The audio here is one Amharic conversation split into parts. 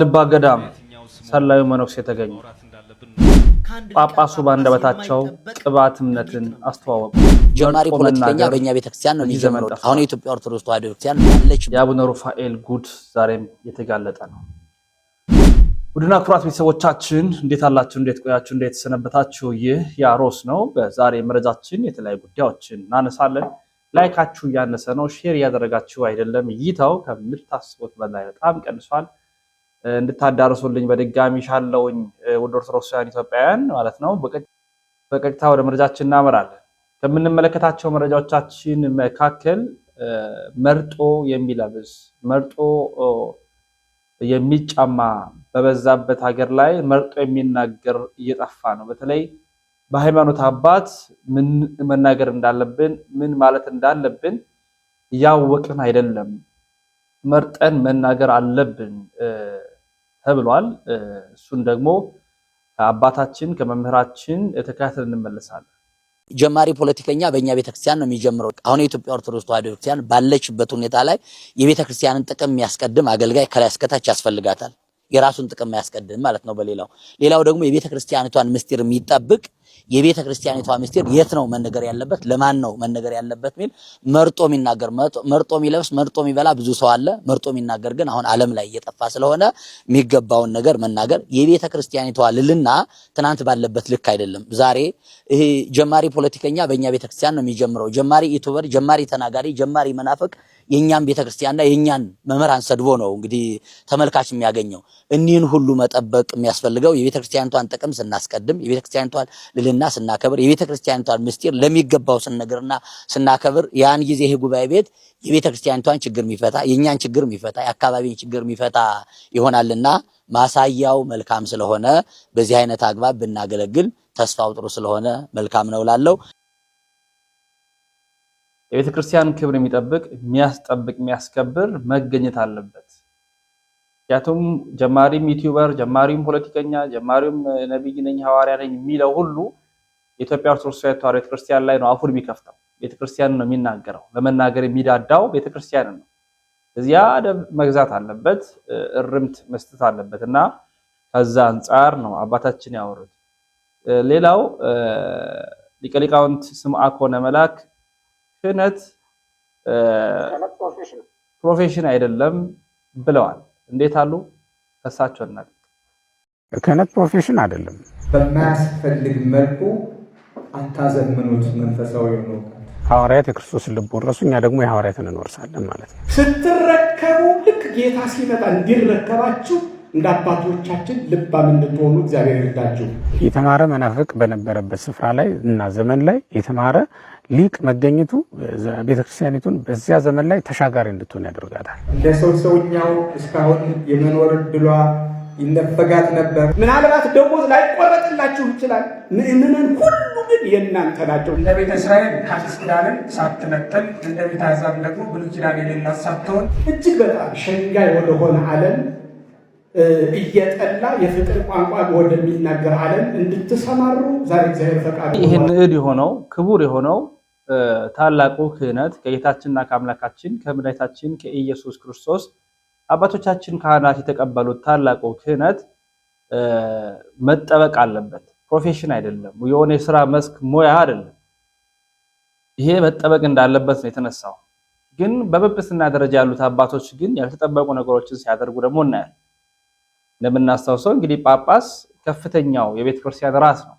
ልባ ገዳም ሰላዩ መነኩሴ የተገኙ ጳጳሱ ባንደበታቸው ቅባት እምነትን አስተዋወቁ። ጀማሪ ፖለቲከኛ በእኛ ቤተክርስቲያን ነው የሚጀምረው። አሁን የኢትዮጵያ ኦርቶዶክስ ተዋሕዶ ቤተክርስቲያን ያለች የአቡነ ሩፋኤል ጉድ ዛሬም የተጋለጠ ነው። ውድና ኩራት ቤተሰቦቻችን እንዴት አላችሁ? እንዴት ቆያችሁ? እንዴት ሰነበታችሁ? ይህ ያሮስ ነው። በዛሬ መረጃችን የተለያዩ ጉዳዮችን እናነሳለን። ላይካችሁ እያነሰ ነው፣ ሼር እያደረጋችሁ አይደለም። እይታው ከምታስቡት በላይ በጣም ቀንሷል። እንድታዳርሱልኝ በድጋሚ ሻለውኝ ወደ ኦርቶዶክሳውያን ኢትዮጵያውያን ማለት ነው። በቀጥታ ወደ መረጃችን እናመራለን። ከምንመለከታቸው መረጃዎቻችን መካከል መርጦ የሚለብስ መርጦ የሚጫማ በበዛበት ሀገር ላይ መርጦ የሚናገር እየጠፋ ነው። በተለይ በሃይማኖት አባት ምን መናገር እንዳለብን ምን ማለት እንዳለብን እያወቅን አይደለም። መርጠን መናገር አለብን ተብሏል። እሱን ደግሞ ከአባታችን ከመምህራችን ተከታትለን እንመለሳለን። ጀማሪ ፖለቲከኛ በእኛ ቤተክርስቲያን ነው የሚጀምረው። አሁን የኢትዮጵያ ኦርቶዶክስ ተዋሕዶ ቤተክርስቲያን ባለችበት ሁኔታ ላይ የቤተክርስቲያንን ጥቅም የሚያስቀድም አገልጋይ ከላይ እስከ ታች ያስፈልጋታል። የራሱን ጥቅም ያስቀድም ማለት ነው። ሌላው ደግሞ የቤተክርስቲያኒቷን ምስጢር የሚጠብቅ የቤተክርስቲያኒቷ ምስጢር የት ነው መነገር ያለበት ለማን ነው መነገር ያለበት ሚል መርጦ የሚናገር መርጦ የሚለብስ መርጦ የሚበላ ብዙ ሰው አለ። መርጦ የሚናገር ግን አሁን ዓለም ላይ እየጠፋ ስለሆነ የሚገባውን ነገር መናገር የቤተክርስቲያኒቷ ልልና ትናንት ባለበት ልክ አይደለም። ዛሬ ይሄ ጀማሪ ፖለቲከኛ በእኛ ቤተክርስቲያን ነው የሚጀምረው። ጀማሪ ዩቲዩበር፣ ጀማሪ ተናጋሪ፣ ጀማሪ መናፍቅ የኛን ቤተክርስቲያንና የኛን መምህራን ሰድቦ ነው እንግዲህ ተመልካች የሚያገኘው። እኒህን ሁሉ መጠበቅ የሚያስፈልገው የቤተክርስቲያኒቷን ጥቅም ስናስቀድም፣ የቤተክርስቲያኒቷን ልልና ስናከብር፣ የቤተክርስቲያኒቷን ምስጢር ለሚገባው ስንነግርና ስናከብር ያን ጊዜ ይሄ ጉባኤ ቤት የቤተክርስቲያኒቷን ችግር የሚፈታ የኛን ችግር የሚፈታ የአካባቢን ችግር የሚፈታ ይሆናልና ማሳያው መልካም ስለሆነ በዚህ አይነት አግባብ ብናገለግል ተስፋው ጥሩ ስለሆነ መልካም ነው እላለሁ። የቤተክርስቲያን ክብር የሚጠብቅ የሚያስጠብቅ የሚያስከብር መገኘት አለበት። ያቱም ጀማሪም ዩቲዩበር፣ ጀማሪም ፖለቲከኛ፣ ጀማሪም ነብይ ነኝ ሐዋርያ ነኝ የሚለው ሁሉ የኢትዮጵያ ኦርቶዶክስ ተዋሕዶ ቤተክርስቲያን ላይ ነው አፉን የሚከፍተው። ቤተክርስቲያን ነው የሚናገረው። ለመናገር የሚዳዳው ቤተክርስቲያን ነው። እዚያ መግዛት አለበት፣ እርምት መስጠት አለበትና ከዛ አንፃር ነው አባታችን ያወሩት። ሌላው ሊቀ ሊቃውንት ስምዐኮነ መላክ ክህነት ፕሮፌሽን አይደለም ብለዋል። እንዴት አሉ? ከሳቸው እና ክህነት ፕሮፌሽን አይደለም። በማያስፈልግ መልኩ አታዘምኑት። መንፈሳዊ ነው። ሐዋርያት የክርስቶስን ልብ ወረሱ፣ እኛ ደግሞ የሐዋርያትን እንወርሳለን ማለት ነው። ስትረከቡ ልክ ጌታ ሲመጣ እንዲረከባችሁ እንደ አባቶቻችን ልባም እንድትሆኑ እግዚአብሔር ይርዳችሁ። የተማረ መናፍቅ በነበረበት ስፍራ ላይ እና ዘመን ላይ የተማረ ሊቅ መገኘቱ ቤተክርስቲያኒቱን በዚያ ዘመን ላይ ተሻጋሪ እንድትሆን ያደርጋታል። እንደ ሰውኛው እስካሁን የመኖር እድሏ ይነፈጋት ነበር። ምናልባት ደሞዝ ላይቆረጥላችሁ ይችላል። ምእመናን ሁሉ ግን የእናንተ ናቸው። እንደ ቤተ እስራኤል ሐዲስ ኪዳንን ሳትነጥል እንደ ቤተ አሕዛብ ደግሞ ብሉይ ኪዳን የሌላት ሳትሆን እጅግ በጣም ሸንጋይ ወደሆነ ዓለም እየጠላ የፍቅር ቋንቋ ወደሚናገር ዓለም እንድትሰማሩ ዛሬ እግዚአብሔር ፈቃዱ። ይህን ንዕድ የሆነው ክቡር የሆነው ታላቁ ክህነት ከጌታችንና ከአምላካችን ከመድኃኒታችን ከኢየሱስ ክርስቶስ አባቶቻችን ካህናት የተቀበሉት ታላቁ ክህነት መጠበቅ አለበት። ፕሮፌሽን አይደለም፣ የሆነ የሥራ መስክ ሙያ አይደለም። ይሄ መጠበቅ እንዳለበት ነው የተነሳው። ግን በጵጵስና ደረጃ ያሉት አባቶች ግን ያልተጠበቁ ነገሮችን ሲያደርጉ ደግሞ እናያለን። እንደምናስታውሰው እንግዲህ ጳጳስ ከፍተኛው የቤተክርስቲያን ራስ ነው፣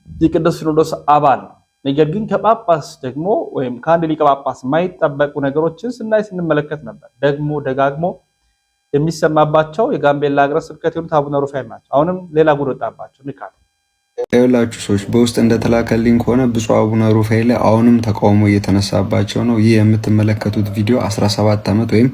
የቅዱስ ሲኖዶስ አባል ነው። ነገር ግን ከጳጳስ ደግሞ ወይም ከአንድ ሊቀ ጳጳስ የማይጠበቁ ነገሮችን ስንመለከት ነበር። ደግሞ ደጋግሞ የሚሰማባቸው የጋምቤላ ሀገረ ስብከት የሆኑት አቡነ ሩፋኤል ናቸው። አሁንም ሌላ ጉድ ወጣባቸው። ንካት ያላችሁ ሰዎች በውስጥ እንደተላከልኝ ከሆነ ብፁዕ አቡነ ሩፋኤል አሁንም ተቃውሞ እየተነሳባቸው ነው። ይህ የምትመለከቱት ቪዲዮ 17 ዓመት ወይም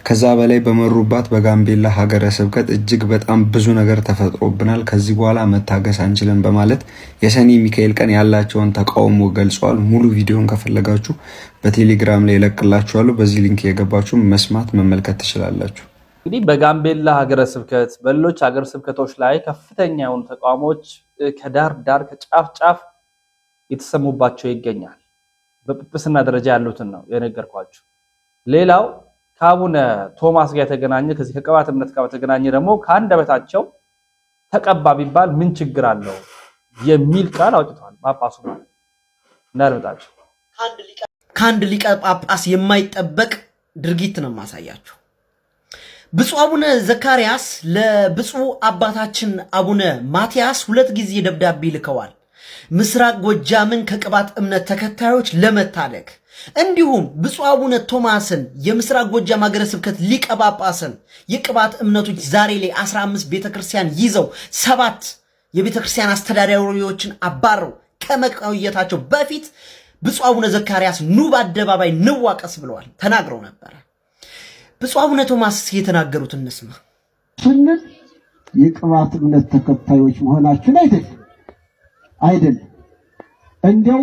ከዛ በላይ በመሩባት በጋምቤላ ሀገረ ስብከት እጅግ በጣም ብዙ ነገር ተፈጥሮብናል፣ ከዚህ በኋላ መታገስ አንችልም በማለት የሰኔ ሚካኤል ቀን ያላቸውን ተቃውሞ ገልጸዋል። ሙሉ ቪዲዮን ከፈለጋችሁ በቴሌግራም ላይ እለቅላችኋለሁ። በዚህ ሊንክ የገባችሁ መስማት መመልከት ትችላላችሁ። እንግዲህ በጋምቤላ ሀገረ ስብከት በሌሎች ሀገረ ስብከቶች ላይ ከፍተኛ የሆኑ ተቃውሞዎች ከዳር ዳር ከጫፍ ጫፍ የተሰሙባቸው ይገኛል። በጵጵስና ደረጃ ያሉትን ነው የነገርኳችሁ። ሌላው ከአቡነ ቶማስ ጋር የተገናኘ ከዚህ ከቅባት እምነት ጋር በተገናኘ ደግሞ ከአንደበታቸው ተቀባ ቢባል ምን ችግር አለው የሚል ቃል አውጥተዋል ጳጳሱ ማለት እናርብጣቸው። ከአንድ ሊቀ ጳጳስ የማይጠበቅ ድርጊት ነው ማሳያችሁ። ብፁዕ አቡነ ዘካርያስ ለብፁዕ አባታችን አቡነ ማቲያስ 2 ጊዜ ደብዳቤ ልከዋል። ምስራቅ ጎጃምን ከቅባት እምነት ተከታዮች ለመታደግ እንዲሁም ብፁዕ አቡነ ቶማስን የምስራቅ ጎጃም ሀገረ ስብከት ሊቀ ጳጳስን የቅባት እምነቶች ዛሬ ላይ 15 ቤተክርስቲያን ይዘው 7 የቤተክርስቲያን አስተዳዳሪዎችን አባረው ከመቆየታቸው በፊት ብፁዕ አቡነ ዘካርያስ ኑ በአደባባይ ንዋቀስ ብለዋል ተናግረው ነበር። ብፁዕ አቡነ ቶማስ የተናገሩት እንስማ። ስንል የቅባት እምነት ተከታዮች መሆናችን አይደለም እንዲያው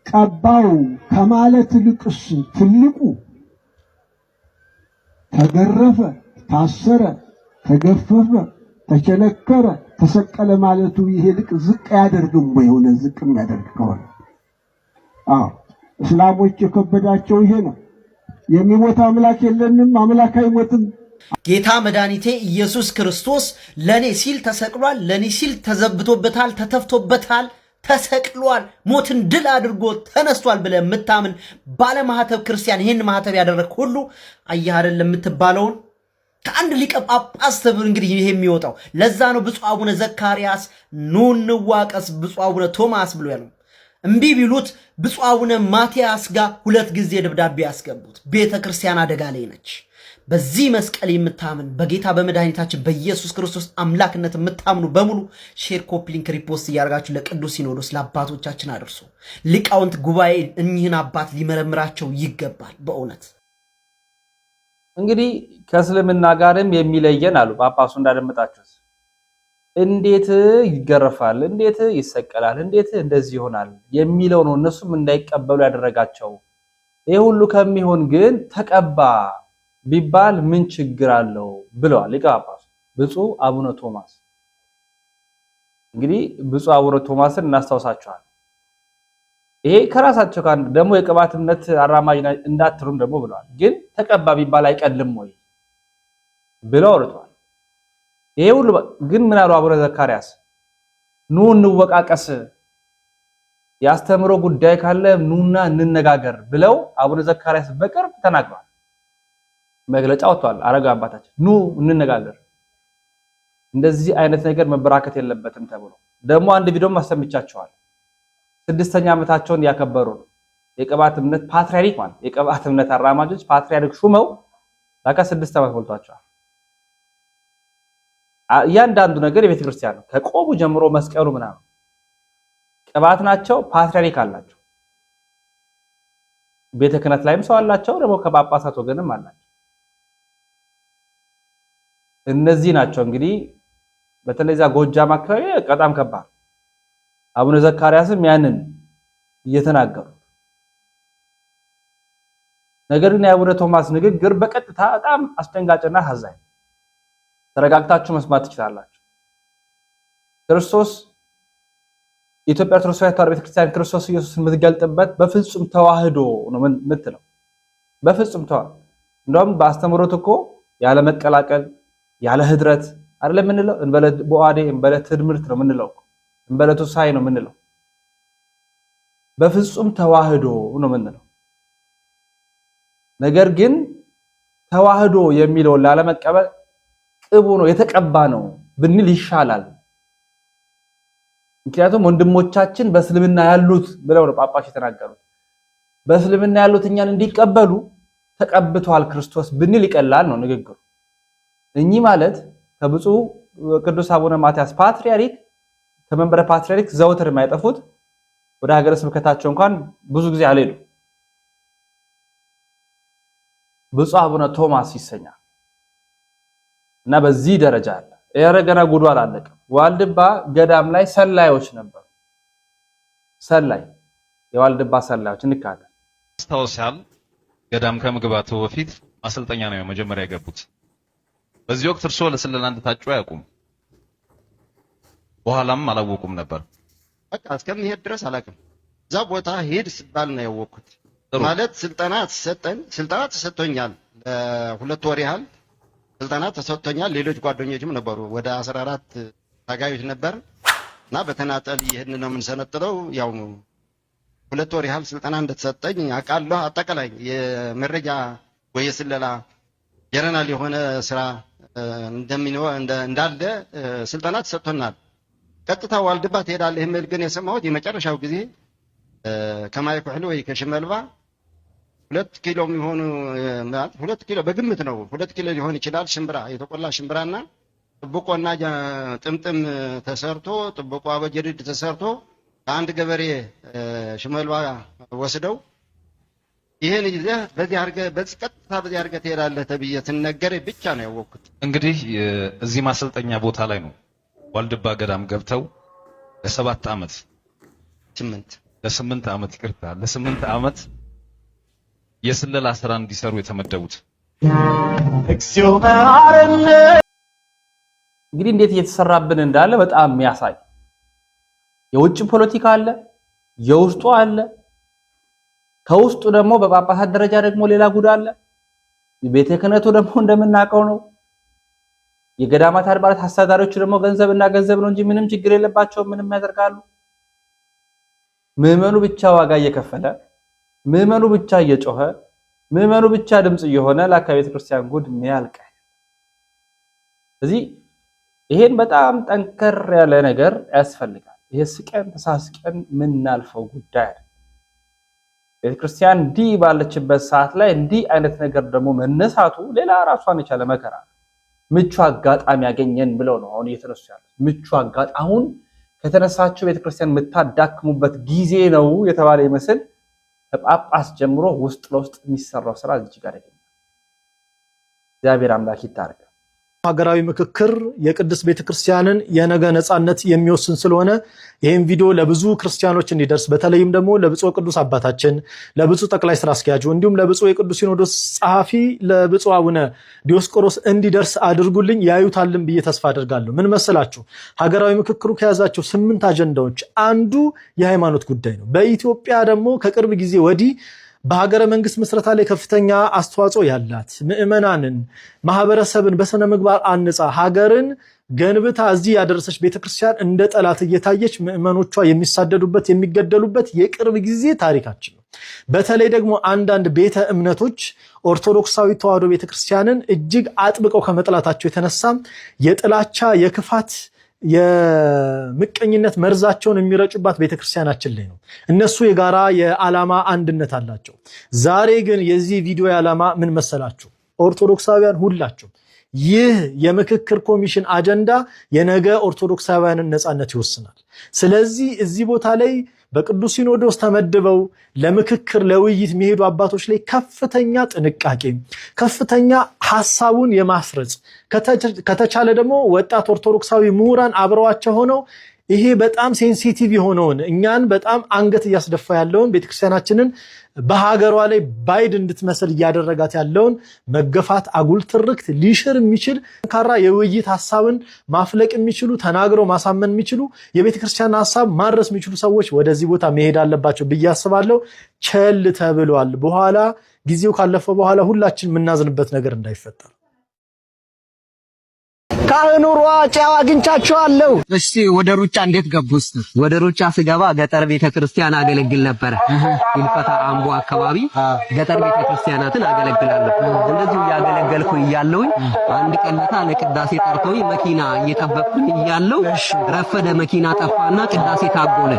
ቀባው ከማለት ልቅስ ትልቁ ተገረፈ፣ ታሰረ፣ ተገፈፈ፣ ተቸነከረ፣ ተሰቀለ ማለቱ ይሄ ልቅ ዝቅ ያደርግም ወይ? ሆነ ዝቅም ያደርግ ከሆነ እስላሞች የከበዳቸው ይሄ ነው። የሚሞት አምላክ የለንም፣ አምላክ አይሞትም። ጌታ መድኃኒቴ ኢየሱስ ክርስቶስ ለኔ ሲል ተሰቅሏል፣ ለኔ ሲል ተዘብቶበታል፣ ተተፍቶበታል፣ ተሰቅሏል፣ ሞትን ድል አድርጎ ተነስቷል ብለህ የምታምን ባለማህተብ ክርስቲያን ይህን ማህተብ ያደረግ ሁሉ አየህ አይደል የምትባለውን ከአንድ ሊቀ ጳጳስ ተብሎ እንግዲህ ይሄ የሚወጣው ለዛ ነው። ብፁዕ አቡነ ዘካርያስ ኑ እንዋቀስ ብፁዕ አቡነ ቶማስ ብሎ ያለው እምቢ ቢሉት ብፁዕ አቡነ ማቲያስ ጋር 2 ጊዜ ደብዳቤ ያስገቡት። ቤተ ክርስቲያን አደጋ ላይ ነች። በዚህ መስቀል የምታምን በጌታ በመድኃኒታችን በኢየሱስ ክርስቶስ አምላክነት የምታምኑ በሙሉ ሼር፣ ኮፒ ሊንክ፣ ሪፖስት እያደረጋችሁ ለቅዱስ ሲኖዶስ ለአባቶቻችን አድርሱ። ሊቃውንት ጉባኤ እኚህን አባት ሊመረምራቸው ይገባል። በእውነት እንግዲህ ከእስልምና ጋርም የሚለየን አሉ ጳጳሱ እንዳደመጣችሁት። እንዴት ይገረፋል፣ እንዴት ይሰቀላል፣ እንዴት እንደዚህ ይሆናል የሚለው ነው እነሱም እንዳይቀበሉ ያደረጋቸው። ይሄ ሁሉ ከሚሆን ግን ተቀባ ቢባል ምን ችግር አለው ብለዋል ሊቀ ጳጳሱ ብፁዕ አቡነ ቶማስ። እንግዲህ ብፁዕ አቡነ ቶማስን እናስታውሳቸዋል። ይሄ ከራሳቸው ጋር ደግሞ የቅባት እምነት አራማጅ እንዳትሉም ደግሞ ብለዋል። ግን ተቀባ ቢባል አይቀልም ወይ ብለው አውርተዋል። ይሄ ሁሉ ግን ምን አሉ አቡነ ዘካርያስ? ኑ እንወቃቀስ፣ ያስተምሮ ጉዳይ ካለ ኑና እንነጋገር ብለው አቡነ ዘካርያስ በቅርብ ተናግረዋል። መግለጫ ወጥቷል። አረጋ አባታችን ኑ እንነጋገር፣ እንደዚህ አይነት ነገር መበራከት የለበትም ተብሎ ደግሞ አንድ ቪዲዮ ማሰምቻቸዋል። 6ኛ ዓመታቸውን ያከበሩ ነው። የቅባት እምነት ፓትርያርክ ማለት የቅባት እምነት አራማጆች ፓትርያርክ ሹመው ለካ 6 ዓመት ሞልቷቸዋል። እያንዳንዱ ነገር የቤተ ክርስቲያን ነው። ከቆቡ ጀምሮ መስቀሉ ምናምን ቅባት ናቸው። ፓትርያርክ አላቸው። ቤተ ክህነት ላይም ሰው አላቸው። ደግሞ ከጳጳሳት ወገንም አላቸው። እነዚህ ናቸው እንግዲህ በተለይ ዛ ጎጃም አካባቢ በጣም ከባድ። አቡነ ዘካርያስም ያንን እየተናገሩ ነገር ግን የአቡነ ቶማስ ንግግር በቀጥታ በጣም አስደንጋጭና አሳዛኝ። ተረጋግታችሁ መስማት ትችላላችሁ። ክርስቶስ የኢትዮጵያ ኦርቶዶክስ ተዋሕዶ ቤተክርስቲያን ክርስቶስ ኢየሱስን የምትገልጥበት በፍጹም ተዋህዶ ነው የምትለው። በፍጹም ተዋህዶ እንደውም በአስተምሮት እኮ ያለ መቀላቀል ያለ ህድረት አይደለም የምንለው። እንበለ ቦአዴ እንበለ ትድምርት ነው የምንለው። እንበለ ቱሳይ ነው የምንለው። በፍጹም ተዋህዶ ነው የምንለው። ነገር ግን ተዋህዶ የሚለውን ላለመቀበል ቅቡ ነው የተቀባ ነው ብንል ይሻላል። ምክንያቱም ወንድሞቻችን በእስልምና ያሉት ብለው ነው ጳጳስ የተናገሩት። በእስልምና ያሉት እኛን እንዲቀበሉ ተቀብቷል ክርስቶስ ብንል ይቀላል ነው ንግግሩ። እኚህ ማለት ከብፁዕ ቅዱስ አቡነ ማቲያስ ፓትርያርክ ከመንበረ ፓትርያርክ ዘውትር የማይጠፉት ወደ ሀገረ ስብከታቸው እንኳን ብዙ ጊዜ አልሄዱ ብፁዕ አቡነ ቶማስ ይሰኛል። እና በዚህ ደረጃ አለ። የረገና ጉዱ አላለቀም። ዋልድባ ገዳም ላይ ሰላዮች ነበሩ። ሰላይ የዋልድባ ሰላዮች እንካለን አስታውሳል። ገዳም ከመግባቱ በፊት ማሰልጠኛ ነው መጀመሪያ የገቡት። በዚህ ወቅት እርሶ ለስለላ እንደታጩ አያውቁም። በኋላም አላወቁም ነበር። በቃ እስከምሄድ ድረስ አላውቅም። እዛ ቦታ ሄድ ሲባል ነው ያወቅኩት። ማለት ስልጠና ተሰጠን፣ ስልጠና ተሰጥቶኛል። 2 ወር ያህል ስልጠና ተሰጥቶኛል። ሌሎች ጓደኞችም ነበሩ። ወደ 14 ታጋዮች ነበር እና በተናጠል ይህን ነው የምንሰነጥለው። ያው 2 ወር ያህል ስልጠና እንደተሰጠኝ አውቃለሁ። አጠቃላይ የመረጃ ወይ የስለላ ጀነራል የሆነ ስራ እንዳለ ስልጠና ተሰጥቶናል። ቀጥታ ዋልድባ ትሄዳለህ የሚል ግን የሰማሁት የመጨረሻው ጊዜ ከማይኩሕሉ ወይ ከሽመልባ 2 ኪሎ የሚሆኑ ማለት 2 ኪሎ በግምት ነው 2 ኪሎ ሊሆን ይችላል። ሽምብራ የተቆላ ሽምብራና ጥብቆና ጥምጥም ተሰርቶ ጥብቆ አበጀድድ ተሰርቶ አንድ ገበሬ ሽመልባ ወስደው ይሄን ይዘህ በዚህ አድርገህ ቀጥታ በዚህ አድርገህ ትሄዳለህ ተብዬ ትነገረኝ ብቻ ነው ያወቅኩት። እንግዲህ እዚህ ማሰልጠኛ ቦታ ላይ ነው ዋልድባ ገዳም ገብተው ለ7 ዓመት ለ8 ዓመት ይቅርታ ለ8 ዓመት የስለላ ስራ እንዲሰሩ የተመደቡት። እንግዲህ እንዴት እየተሰራብን እንዳለ በጣም የሚያሳይ የውጭ ፖለቲካ አለ፣ የውስጡ አለ። ከውስጡ ደግሞ በጳጳሳት ደረጃ ደግሞ ሌላ ጉድ አለ። ቤተ ክህነቱ ደግሞ እንደምናውቀው ነው። የገዳማት አድባራት አስተዳዳሪዎች ደግሞ ገንዘብና ገንዘብ ነው እንጂ ምንም ችግር የለባቸውም። ምንም ያደርጋሉ። ምዕመኑ ብቻ ዋጋ እየከፈለ ምዕመኑ ብቻ እየጮኸ ምዕመኑ ብቻ ድምጽ እየሆነ ለአካባቢ ቤተክርስቲያን ጉድ የሚያልቅ። ስለዚህ ይሄን በጣም ጠንከር ያለ ነገር ያስፈልጋል። ይሄ ስቀን ተሳስቀን ምናልፈው ጉዳይ አይደለም። ቤተክርስቲያን እንዲህ ባለችበት ሰዓት ላይ እንዲህ አይነት ነገር ደግሞ መነሳቱ ሌላ ራሷን የቻለ መከራ፣ ምቹ አጋጣሚ ያገኘን ብለው ነው አሁን እየተነሱ ያሉት። ምቹ አጋጣሚ አሁን ከተነሳችሁ ቤተክርስቲያን የምታዳክሙበት ጊዜ ነው የተባለ ይመስል ከጳጳስ ጀምሮ ውስጥ ለውስጥ የሚሰራው ስራ እዚህ ጋር ይገኛል። እግዚአብሔር አምላክ ይታረቅ። ሀገራዊ ምክክር የቅድስት ቤተክርስቲያንን የነገ ነጻነት የሚወስን ስለሆነ ይህን ቪዲዮ ለብዙ ክርስቲያኖች እንዲደርስ በተለይም ደግሞ ለብፁዕ ቅዱስ አባታችን ለብፁዕ ጠቅላይ ስራ አስኪያጁ እንዲሁም ለብፁዕ የቅዱስ ሲኖዶስ ጸሐፊ ለብፁዕ አቡነ ዲዮስቆሮስ እንዲደርስ አድርጉልኝ። ያዩታልን ብዬ ተስፋ አደርጋለሁ። ምን መሰላችሁ? ሀገራዊ ምክክሩ ከያዛቸው 8 አጀንዳዎች አንዱ የሃይማኖት ጉዳይ ነው። በኢትዮጵያ ደግሞ ከቅርብ ጊዜ ወዲህ በሀገረ መንግስት ምስረታ ላይ ከፍተኛ አስተዋጽኦ ያላት ምዕመናንን ማህበረሰብን በስነ ምግባር አንጻ ሀገርን ገንብታ እዚህ ያደረሰች ቤተክርስቲያን እንደ ጠላት እየታየች ምዕመኖቿ የሚሳደዱበት የሚገደሉበት የቅርብ ጊዜ ታሪካችን ነው። በተለይ ደግሞ አንዳንድ ቤተ እምነቶች ኦርቶዶክሳዊ ተዋሕዶ ቤተክርስቲያንን እጅግ አጥብቀው ከመጥላታቸው የተነሳ የጥላቻ የክፋት የምቀኝነት መርዛቸውን የሚረጩባት ቤተክርስቲያናችን ላይ ነው። እነሱ የጋራ የዓላማ አንድነት አላቸው። ዛሬ ግን የዚህ ቪዲዮ ዓላማ ምን መሰላችሁ? ኦርቶዶክሳውያን ሁላችሁ ይህ የምክክር ኮሚሽን አጀንዳ የነገ ኦርቶዶክሳውያንን ነጻነት ይወስናል። ስለዚህ እዚህ ቦታ ላይ በቅዱስ ሲኖዶስ ተመድበው ለምክክር ለውይይት የሚሄዱ አባቶች ላይ ከፍተኛ ጥንቃቄ፣ ከፍተኛ ሐሳቡን የማስረጽ ከተቻለ ደግሞ ወጣት ኦርቶዶክሳዊ ምሁራን አብረዋቸው ሆነው ይሄ በጣም ሴንሲቲቭ የሆነውን እኛን በጣም አንገት እያስደፋ ያለውን ቤተክርስቲያናችንን በሀገሯ ላይ ባይድ እንድትመስል እያደረጋት ያለውን መገፋት አጉል ትርክት ሊሽር የሚችል ጠንካራ የውይይት ሐሳብን ማፍለቅ የሚችሉ ተናግረው ማሳመን የሚችሉ የቤተክርስቲያን ሐሳብ ማድረስ የሚችሉ ሰዎች ወደዚህ ቦታ መሄድ አለባቸው ብዬ አስባለሁ። ቸል ተብሏል። በኋላ ጊዜው ካለፈ በኋላ ሁላችን የምናዝንበት ነገር እንዳይፈጠር። ካህኑ ሯጫው አግኝቻቸዋለሁ። እሺ ወደ ሩጫ እንዴት ገቡ? ወደ ሩጫ ስገባ ገጠር ቤተክርስቲያን አገለግል ነበር። ይልፈታ አምቦ አካባቢ ገጠር ቤተክርስቲያናትን አገለግላለሁ። እንደዚሁ ያገለገልኩ እያለሁኝ አንድ ቀንታ ለቅዳሴ ጠርተውኝ መኪና እየጠበቅኩኝ እያለሁ ረፈደ። መኪና ጠፋና ቅዳሴ ታጎለ።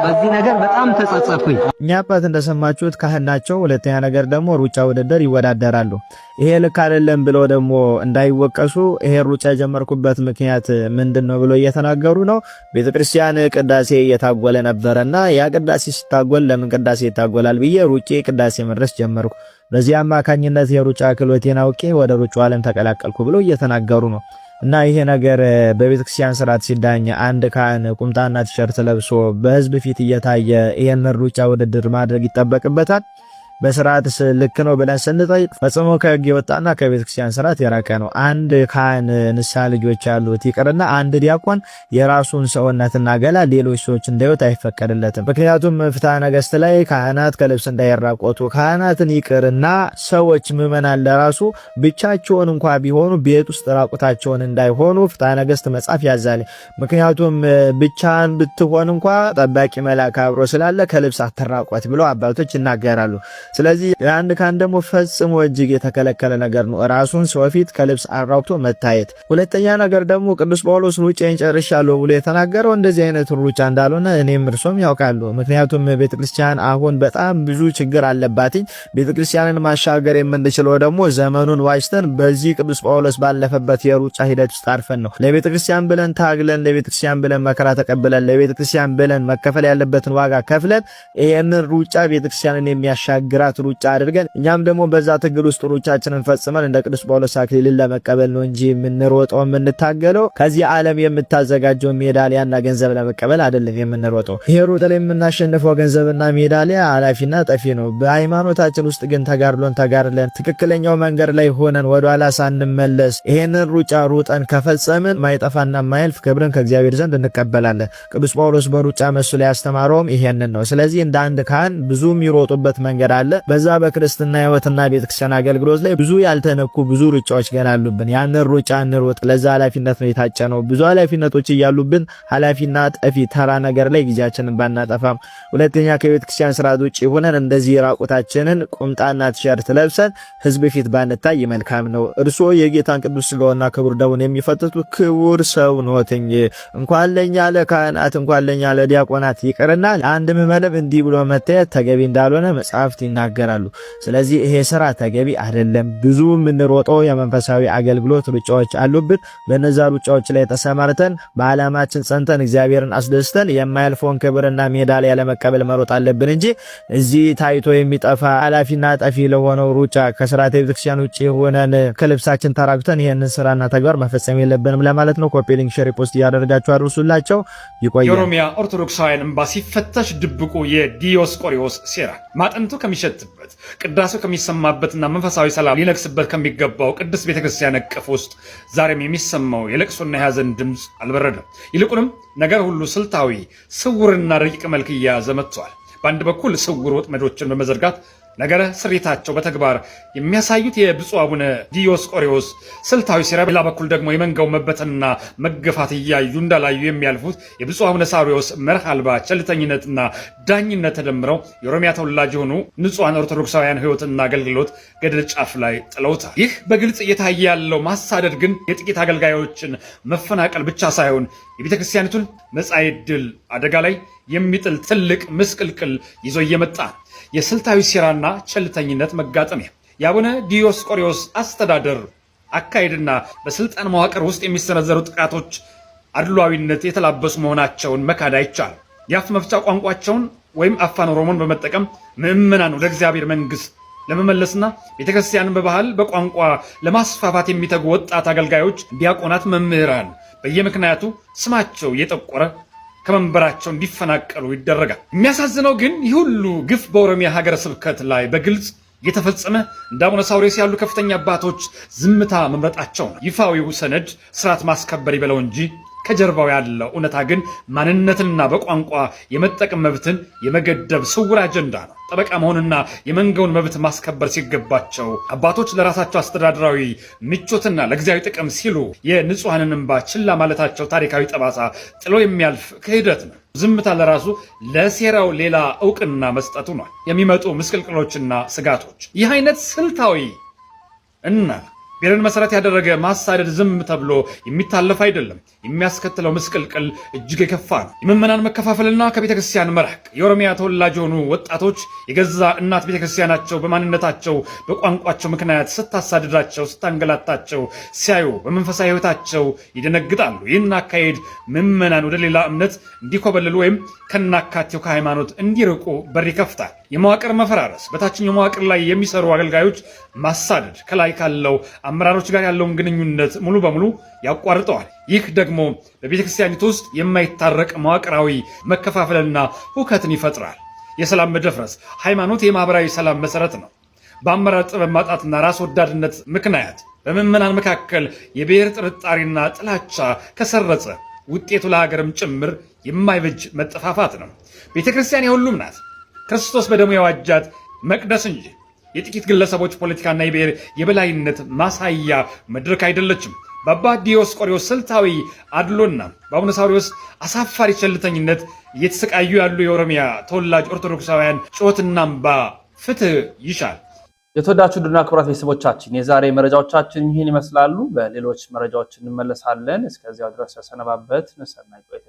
በዚህ ነገር በጣም ተጸጸትኩኝ። እኛ አባት እንደሰማችሁት ካህን ናቸው። ሁለተኛ ነገር ደግሞ ሩጫ ውድድር ይወዳደራሉ። ይሄ ልክ አይደለም ብለው ደግሞ እንዳይወቀሱ ይሄ ሩጫ የጀመርኩበት ምክንያት ምንድነው ብሎ እየተናገሩ ነው። ቤተክርስቲያን ቅዳሴ እየታጎለ ነበርና ያ ቅዳሴ ሲታጎል ለምን ቅዳሴ ይታጎላል ብዬ ሩጬ ቅዳሴ መድረስ ጀመርኩ። በዚህ አማካኝነት የሩጫ ክህሎቴን አውቄ ወደ ሩጫው ዓለም ተቀላቀልኩ ብሎ እየተናገሩ ነው። እና ይሄ ነገር በቤተክርስቲያን ስርዓት ሲዳኝ አንድ ካህን ቁምጣና ቲሸርት ለብሶ በህዝብ ፊት እየታየ ይሄን ሩጫ ውድድር ማድረግ ይጠበቅበታል? በስርዓት ልክ ነው ብለን ስንጠይቅ ፈጽሞ ከህግ የወጣና ከቤተክርስቲያን ስርዓት የራቀ ነው። አንድ ካህን ንስሐ ልጆች ያሉት ይቅርና አንድ ዲያቆን የራሱን ሰውነትና ገላ ሌሎች ሰዎች እንዳዩት አይፈቀድለትም። ምክንያቱም ፍትሐ ነገሥት ላይ ካህናት ከልብስ እንዳይራቆቱ ካህናትን ይቅርና ሰዎች ምዕመናን ለራሱ ብቻቸውን እንኳ ቢሆኑ ቤት ውስጥ ራቁታቸውን እንዳይሆኑ ፍትሐ ነገሥት መጽሐፍ ያዛል። ምክንያቱም ብቻን ብትሆን እንኳ ጠባቂ መልአክ አብሮ ስላለ ከልብስ አትራቆት ብለው አባቶች ይናገራሉ። ስለዚህ አንድ ካህን ደግሞ ፈጽሞ እጅግ የተከለከለ ነገር ነው ራሱን ሰው ፊት ከልብስ አራቁቶ መታየት። ሁለተኛ ነገር ደግሞ ቅዱስ ጳውሎስ ሩጫዬን ጨርሻለሁ ብሎ የተናገረው እንደዚህ አይነት ሩጫ እንዳልሆነ እኔም እርሶም ያውቃሉ። ምክንያቱም ቤተክርስቲያን አሁን በጣም ብዙ ችግር አለባት። ቤተክርስቲያንን ማሻገር የምንችለው ደግሞ ዘመኑን ዋጅተን በዚህ ቅዱስ ጳውሎስ ባለፈበት የሩጫ ሂደት ውስጥ አርፈን ነው። ለቤተክርስቲያን ብለን ታግለን፣ ለቤተክርስቲያን ብለን መከራ ተቀብለን፣ ለቤተክርስቲያን ብለን መከፈል ያለበትን ዋጋ ከፍለን ይሄንን ሩጫ ቤተክርስቲያንን የሚያሻግራት ሩጫ አድርገን እኛም ደግሞ በዛ ትግል ውስጥ ሩጫችንን ፈጽመን እንደ ቅዱስ ጳውሎስ አክሊልን ለመቀበል ነው እንጂ የምንሮጠው የምንታገለው ከዚህ ዓለም የምታዘጋጀው ሜዳሊያና ገንዘብ ለመቀበል አይደለም የምንሮጠው። ይሄ ሩጥ ላይ የምናሸንፈው ገንዘብና ሜዳሊያ አላፊና ጠፊ ነው። በሃይማኖታችን ውስጥ ግን ተጋድሎን ተጋድለን ትክክለኛው መንገድ ላይ ሆነን ወደኋላ ሳንመለስ ይሄንን ሩጫ ሩጠን ከፈጸምን ማይጠፋና ማይልፍ ክብርን ከእግዚአብሔር ዘንድ እንቀበላለን። ቅዱስ ጳውሎስ በሩጫ መስሎ ያስተማረውም ይሄንን ነው። ስለዚህ እንደ አንድ ካህን ብዙ የሚሮጡበት መንገድ አለ። በዛ በክርስትና ሕይወትና ቤተክርስቲያን አገልግሎት ላይ ብዙ ያልተነኩ ብዙ ሩጫዎች ገና አሉብን። ያንን ሩጫ እንሮጥ። ለዛ ኃላፊነት ነው የታጨነው። ብዙ ኃላፊነቶች እያሉብን ኃላፊና ጠፊ ተራ ነገር ላይ ጊዜያችንን ባናጠፋም፣ ሁለተኛ ከቤተክርስቲያን ስርዓት ውጪ ሆነን እንደዚህ ራቁታችንን ቁምጣና ቲሸርት ለብሰን ህዝብ ፊት ባንታይ መልካም ነው። እርስዎ የጌታን ቅዱስ ሥጋውና ክቡር ደሙን የሚፈትቱ ክቡር ሰው ነዎትኝ። እንኳን ለኛ ለካህናት እንኳን ለኛ ለዲያቆናት ይቅርና አንድ ምዕመንም እንዲህ ብሎ መታየት ተገቢ እንዳልሆነ መጽሐፍት ይናገራሉ። ስለዚህ ይሄ ስራ ተገቢ አይደለም። ብዙ የምንሮጠው የመንፈሳዊ አገልግሎት ሩጫዎች አሉብን። በነዛ ሩጫዎች ላይ ተሰማርተን በዓላማችን ጸንተን እግዚአብሔርን አስደስተን የማያልፈውን ክብርና ሜዳሊያ ለመቀበል መሮጥ አለብን እንጂ እዚህ ታይቶ የሚጠፋ ኃላፊና ጠፊ ለሆነው ሩጫ ከስርዓተ ቤተክርስቲያን ውጪ ሆነን ከልብሳችን ተራቁተን ይሄንን ስራና ተግባር መፈጸም የለብንም ለማለት ነው። ኮፒ ሊንክ ሼር ፖስት እያደረጋችሁ አድርሱላቸው። ይቆያል። የኦሮሚያ ኦርቶዶክሳውያን ኤምባሲ ሲፈተሽ ድብቁ የዲዮስቆሪዎስ ሴራ ማጠንቱ ከሚሸትበት ቅዳሴው ከሚሰማበትና መንፈሳዊ ሰላም ሊነግስበት ከሚገባው ቅድስት ቤተክርስቲያን እቅፍ ውስጥ ዛሬም የሚሰማው የለቅሶና የሐዘን ድምፅ አልበረደም። ይልቁንም ነገር ሁሉ ስልታዊ፣ ስውርና ረቂቅ መልክ እየያዘ መጥቷል። በአንድ በኩል ስውር ወጥመዶችን በመዘርጋት ነገረ ስሪታቸው በተግባር የሚያሳዩት የብፁዕ አቡነ ዲዮስቆሪዎስ ስልታዊ ሴራ፣ በሌላ በኩል ደግሞ የመንጋው መበተንና መገፋት እያዩ እንዳላዩ የሚያልፉት የብፁዕ አቡነ ሳዊሮስ መርህ አልባ ቸልተኝነትና ዳኝነት ተደምረው የኦሮሚያ ተወላጅ የሆኑ ንጹሐን ኦርቶዶክሳውያን ሕይወትና አገልግሎት ገደል ጫፍ ላይ ጥለውታል። ይህ በግልጽ እየታየ ያለው ማሳደድ ግን የጥቂት አገልጋዮችን መፈናቀል ብቻ ሳይሆን የቤተ ክርስቲያኒቱን መጻኢ ዕድል አደጋ ላይ የሚጥል ትልቅ ምስቅልቅል ይዞ እየመጣ የስልታዊ ሴራና ቸልተኝነት መጋጠሚያ የአቡነ ዲዮስቆሪዎስ አስተዳደር አካሄድና በስልጣን መዋቅር ውስጥ የሚሰነዘሩ ጥቃቶች አድሏዊነት የተላበሱ መሆናቸውን መካድ አይቻልም። የአፍ መፍቻ ቋንቋቸውን ወይም አፋን ኦሮሞን በመጠቀም ምዕመናን ወደ እግዚአብሔር መንግስት ለመመለስና ቤተክርስቲያንን በባህል በቋንቋ ለማስፋፋት የሚተጉ ወጣት አገልጋዮች፣ ዲያቆናት፣ መምህራን በየምክንያቱ ስማቸው እየጠቆረ ከመንበራቸው እንዲፈናቀሉ ይደረጋል። የሚያሳዝነው ግን ይህ ሁሉ ግፍ በኦሮሚያ ሀገረ ስብከት ላይ በግልጽ የተፈጸመ እንደ አቡነ ሳዊሮስ ያሉ ከፍተኛ አባቶች ዝምታ መምረጣቸው ነው። ይፋዊው ሰነድ ስርዓት ማስከበር ይበለው እንጂ ከጀርባው ያለው እውነታ ግን ማንነትንና በቋንቋ የመጠቀም መብትን የመገደብ ስውር አጀንዳ ነው። ጠበቃ መሆንና የመንጋውን መብት ማስከበር ሲገባቸው አባቶች ለራሳቸው አስተዳደራዊ ምቾትና ለጊዜያዊ ጥቅም ሲሉ የንጹሐንን እንባ ችላ ማለታቸው ታሪካዊ ጠባሳ ጥሎ የሚያልፍ ክህደት ነው። ዝምታ ለራሱ ለሴራው ሌላ እውቅና መስጠቱ ነው። የሚመጡ ምስቅልቅሎችና ስጋቶች ይህ አይነት ስልታዊ እና ብሔርን መሰረት ያደረገ ማሳደድ ዝም ተብሎ የሚታለፍ አይደለም። የሚያስከትለው ምስቅልቅል እጅግ የከፋ ነው። የምዕመናን መከፋፈልና ከቤተ ክርስቲያን መራቅ፣ የኦሮሚያ ተወላጅ የሆኑ ወጣቶች የገዛ እናት ቤተ ክርስቲያናቸው በማንነታቸው በቋንቋቸው ምክንያት ስታሳድዳቸው፣ ስታንገላታቸው ሲያዩ በመንፈሳዊ ሕይወታቸው ይደነግጣሉ። ይህን አካሄድ ምዕመናን ወደ ሌላ እምነት እንዲኮበልሉ ወይም ከናካቴው ከሃይማኖት እንዲርቁ በር ይከፍታል። የመዋቅር መፈራረስ፣ በታችኛው መዋቅር ላይ የሚሰሩ አገልጋዮች ማሳደድ ከላይ ካለው አመራሮች ጋር ያለውን ግንኙነት ሙሉ በሙሉ ያቋርጠዋል። ይህ ደግሞ በቤተ ክርስቲያኒቱ ውስጥ የማይታረቅ መዋቅራዊ መከፋፈልና ሁከትን ይፈጥራል። የሰላም መደፍረስ ሃይማኖት የማህበራዊ ሰላም መሰረት ነው። በአመራር ጥበብ ማጣትና ራስ ወዳድነት ምክንያት በምዕመናን መካከል የብሔር ጥርጣሬና ጥላቻ ከሰረጸ ውጤቱ ለሀገርም ጭምር የማይበጅ መጠፋፋት ነው። ቤተክርስቲያን የሁሉም ናት። ክርስቶስ በደሙ የዋጃት መቅደስ እንጂ የጥቂት ግለሰቦች ፖለቲካና የብሔር የበላይነት ማሳያ መድረክ አይደለችም። በአባ ዲዮስቆሮስ ስልታዊ አድሎና በአቡነ ሳዊሮስ አሳፋሪ ቸልተኝነት እየተሰቃዩ ያሉ የኦሮሚያ ተወላጅ ኦርቶዶክሳውያን ጩኸትና እንባ ፍትህ ይሻል። የተወዳችሁ ድና ክብራት ቤተሰቦቻችን የዛሬ መረጃዎቻችን ይህን ይመስላሉ። በሌሎች መረጃዎች እንመለሳለን። እስከዚያው ድረስ ሰነባበት። ሰናይ ቆይታ